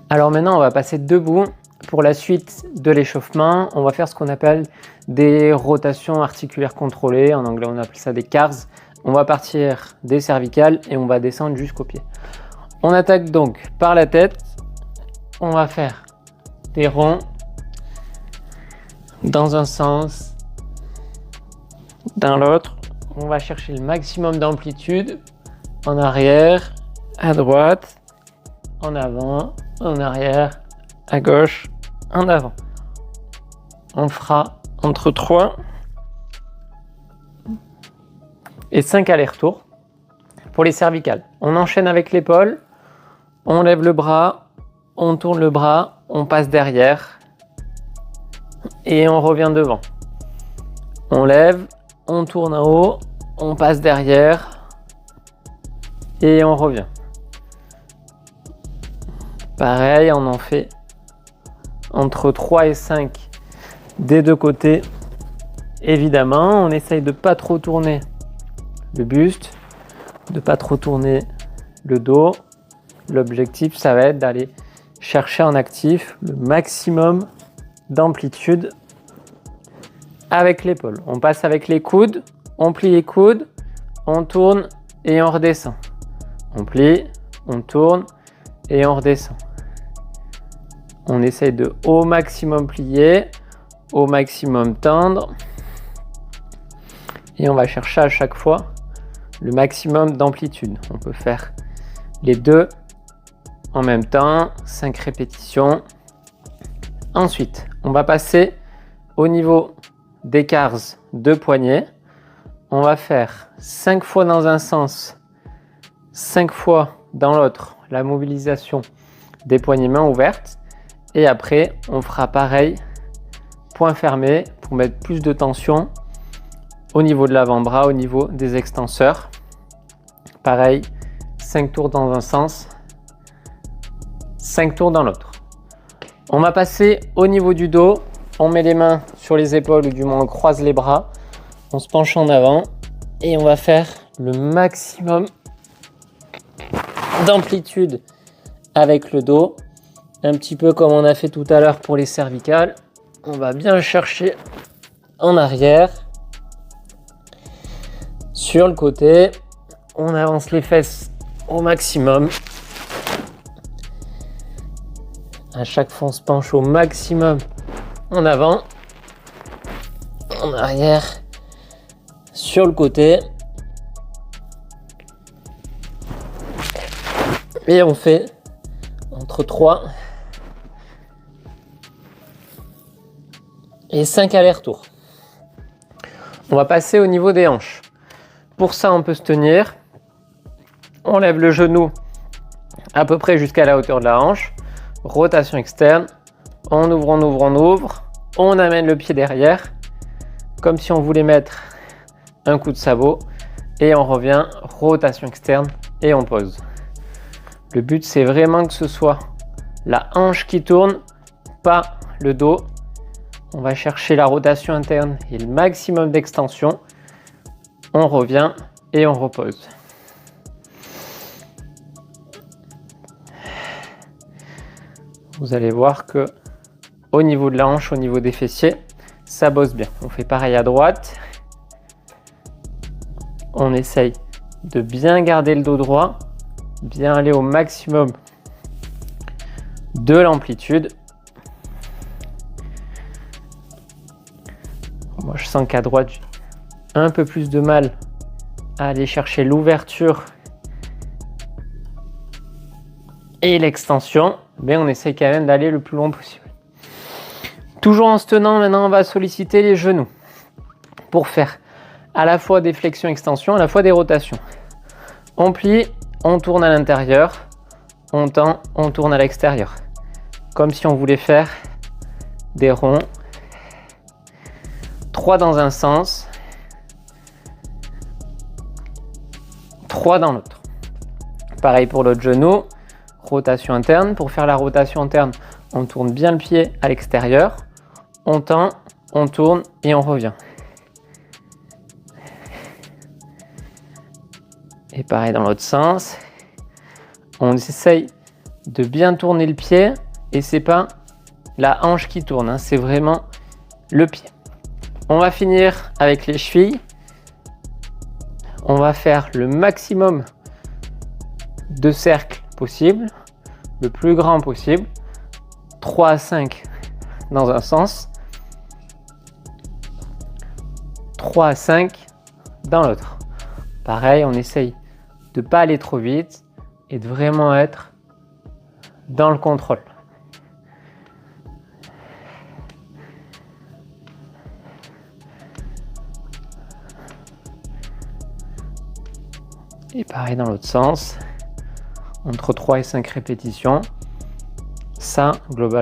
Alors maintenant, on va passer debout. Pour la suite de l'échauffement, on va faire ce qu'on appelle des rotations articulaires contrôlées. En anglais, on appelle ça des CARS. On va partir des cervicales et on va descendre jusqu'aux pieds. On attaque donc par la tête. On va faire des ronds dans un sens, dans l'autre. On va chercher le maximum d'amplitude en arrière, à droite, en avant, en arrière, à gauche, en avant. On fera entre 3 et 5 allers-retours pour les cervicales. On enchaîne avec l'épaule, on lève le bras, on tourne le bras, on passe derrière et on revient devant. On lève, on tourne en haut, on passe derrière et on revient. Pareil, on en fait entre 3 et 5 des deux côtés. Évidemment, on essaye de ne pas trop tourner le buste, de ne pas trop tourner le dos. L'objectif, ça va être d'aller chercher en actif le maximum d'amplitude avec l'épaule. On passe avec les coudes, on plie les coudes, on tourne et on redescend. On plie, on tourne et on redescend. On essaye de au maximum plier, au maximum tendre. Et on va chercher à chaque fois le maximum d'amplitude. On peut faire les deux en même temps, 5 répétitions. Ensuite, on va passer au niveau des CARS de poignet. On va faire 5 fois dans un sens, 5 fois dans l'autre, la mobilisation des poignées mains ouvertes. Et après, on fera pareil, point fermé, pour mettre plus de tension au niveau de l'avant-bras, au niveau des extenseurs. Pareil, 5 tours dans un sens, 5 tours dans l'autre. On va passer au niveau du dos. On met les mains sur les épaules, ou du moins on croise les bras. On se penche en avant et on va faire le maximum d'amplitude avec le dos. Un petit peu comme on a fait tout à l'heure pour les cervicales. On va bien chercher en arrière. Sur le côté, on avance les fesses au maximum. À chaque fois, on se penche au maximum en avant, en arrière, sur le côté. Et on fait entre 3 et 5 allers-retours. On va passer au niveau des hanches. Pour ça, on peut se tenir. On lève le genou à peu près jusqu'à la hauteur de la hanche. Rotation externe. On ouvre, on ouvre, on ouvre. On amène le pied derrière, comme si on voulait mettre un coup de sabot. Et on revient, rotation externe, et on pose. Le but, c'est vraiment que ce soit la hanche qui tourne, pas le dos. On va chercher la rotation interne et le maximum d'extension. On revient et on repose. Vous allez voir que au niveau de la hanche, au niveau des fessiers, ça bosse bien. On fait pareil à droite. On essaye de bien garder le dos droit, bien aller au maximum de l'amplitude. Moi, je sens qu'à droite, j'ai un peu plus de mal à aller chercher l'ouverture et l'extension, mais on essaye quand même d'aller le plus loin possible. Toujours en se tenant, maintenant, on va solliciter les genoux pour faire à la fois des flexions-extensions, à la fois des rotations. On plie, on tourne à l'intérieur, on tend, on tourne à l'extérieur. Comme si on voulait faire des ronds. 3 dans un sens, 3 dans l'autre. Pareil pour l'autre genou, rotation interne. Pour faire la rotation interne, on tourne bien le pied à l'extérieur, on tend, on tourne et on revient. Et pareil dans l'autre sens, on essaye de bien tourner le pied et c'est pas la hanche qui tourne, hein, c'est vraiment le pied. On va finir avec les chevilles. On va faire le maximum de cercles possible, le plus grand possible. 3 à 5 dans un sens, 3 à 5 dans l'autre. Pareil, on essaye de ne pas aller trop vite et de vraiment être dans le contrôle. Et pareil dans l'autre sens, entre 3 et 5 répétitions. Ça, globalement,